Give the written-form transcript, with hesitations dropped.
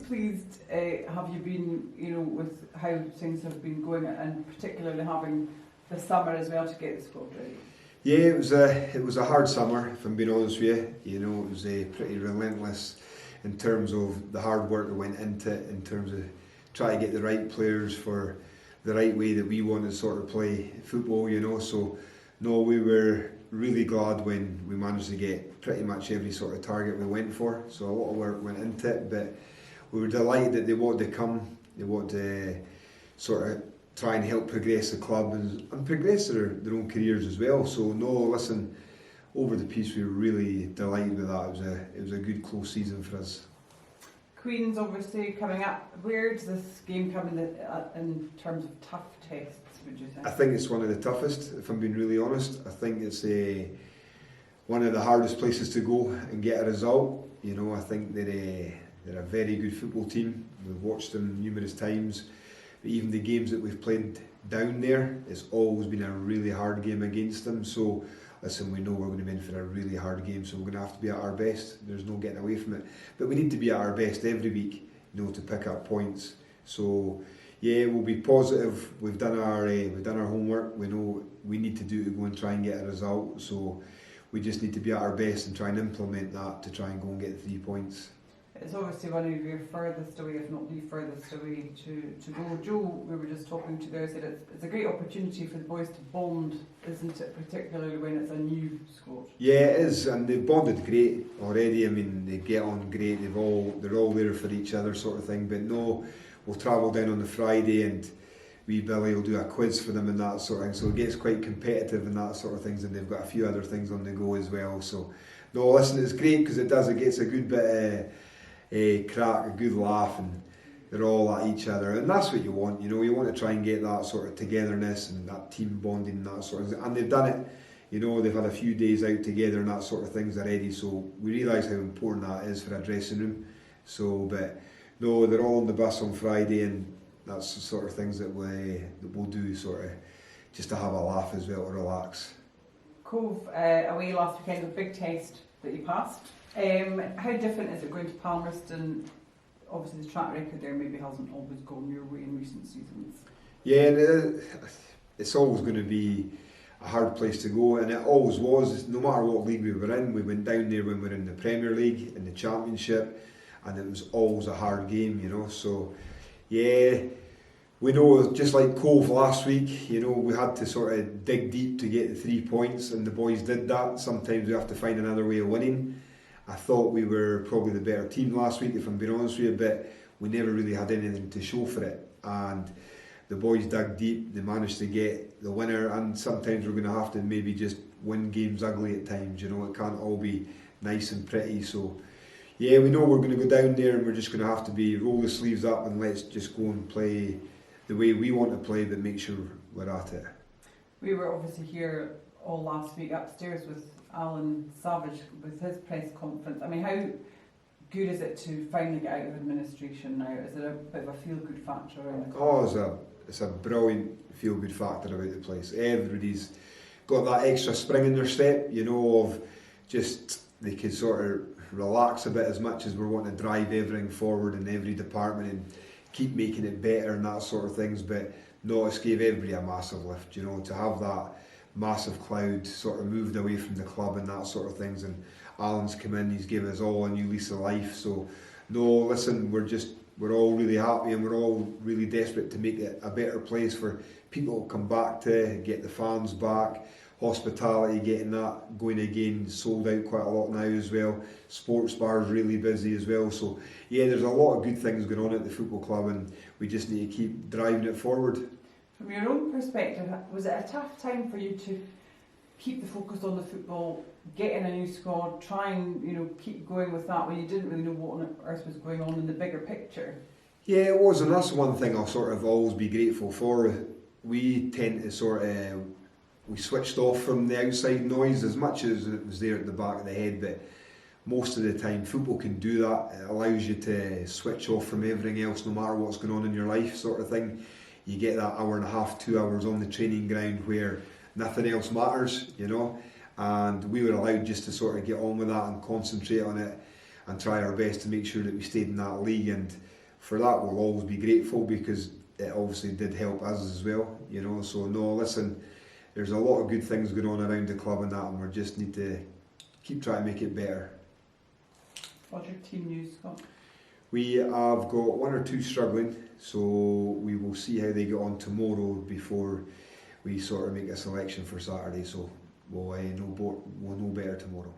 pleased have you been, with how things have been going, and particularly having the summer as well to get the squad ready? Yeah, it was a hard summer, if I'm being honest with you. It was pretty relentless in terms of the hard work that went into it, in terms of trying to get the right players for the right way that we want to sort of play football, So, no, we were really glad when we managed to get pretty much every sort of target we went for. So a lot of work went into it, but we were delighted that they wanted to come. They wanted to sort of try and help progress the club and progress their own careers as well. So no, listen, over the piece we were really delighted with that. It was a good close season for us. Queen's obviously coming up. Where does this game come in terms of tough tests, would you think? I think it's one of the toughest, if I'm being really honest. I think it's one of the hardest places to go and get a result. I think they're a very good football team. We've watched them numerous times. But even the games that we've played down there, it's always been a really hard game against them. So listen, we know we're going to be in for a really hard game, so we're going to have to be at our best. There's no getting away from it. But we need to be at our best every week, to pick up points. So yeah, we'll be positive. We've done our homework. We know we need to do to go and try and get a result. So we just need to be at our best and try and implement that to try and go and get 3 points. It's obviously one of your furthest away, if not the furthest away to go. Joe, we were just talking to there, said it's a great opportunity for the boys to bond, isn't it, particularly when it's a new squad? Yeah, it is, and they've bonded great already. I mean, they get on great. They're all there for each other, sort of thing. But no, we'll travel down on the Friday, and wee Billy will do a quiz for them and that sort of thing. So it gets quite competitive and that sort of things, and they've got a few other things on the go as well. So no, listen, it's great because it gets a good bit crack, a good laugh, and they're all at each other, and that's what you want. You want to try and get that sort of togetherness and that team bonding and that sort of thing. And they've done it. They've had a few days out together and that sort of things already. So we realise how important that is for a dressing room. So, but no, they're all on the bus on Friday, and that's the sort of things that we'll do, sort of just to have a laugh as well, to relax. Cove away last weekend, a big test that you passed. How different is it going to Palmerston? Obviously the track record there maybe hasn't always gone your way in recent seasons. Yeah, it's always going to be a hard place to go, and it always was. No matter what league we were in, we went down there when we were in the Premier League, in the Championship, and it was always a hard game, So yeah, we know, just like Cove last week, we had to sort of dig deep to get the 3 points, and the boys did that. Sometimes we have to find another way of winning. I thought we were probably the better team last week, if I'm being honest with you, but we never really had anything to show for it. And the boys dug deep, they managed to get the winner, and sometimes we're going to have to maybe just win games ugly at times, It can't all be nice and pretty. So yeah, we know we're going to go down there, and we're just going to have to roll the sleeves up and let's just go and play the way we want to play, but make sure we're at it. We were obviously here all last week upstairs with Alan Savage with his press conference. I mean, how good is it to finally get out of administration now? Is it a bit of a feel-good factor around the club? Oh, it's a brilliant feel-good factor about the place. Everybody's got that extra spring in their step, of just they can sort of relax a bit as much as we're wanting to drive everything forward in every department and keep making it better and that sort of things. But no, it's gave everybody a massive lift, to have that massive cloud sort of moved away from the club and that sort of things, and Alan's come in, he's given us all a new lease of life. So no, listen, we're all really happy, and we're all really desperate to make it a better place for people to come back to, get the fans back, hospitality, getting that going again, sold out quite a lot now as well. Sports bars really busy as well. So yeah, there's a lot of good things going on at the football club, and we just need to keep driving it forward. From your own perspective, was it a tough time for you to keep the focus on the football, get in a new squad, try and keep going with that when you didn't really know what on earth was going on in the bigger picture? Yeah, it was, and that's one thing I'll sort of always be grateful for. We tend to we switched off from the outside noise as much as it was there at the back of the head, but most of the time football can do that. It allows you to switch off from everything else, no matter what's going on in your life, sort of thing. You get that hour and a half, 2 hours on the training ground where nothing else matters, and we were allowed just to sort of get on with that and concentrate on it. and try our best to make sure that we stayed in that league, and for that we'll always be grateful, because it obviously did help us as well, you know. So no, listen, there's a lot of good things going on around the club and that, and we just need to keep trying to make it better. What's your team news, Scott? We have got one or two struggling, so we will see how they get on tomorrow before we sort of make a selection for Saturday, so we'll know better tomorrow.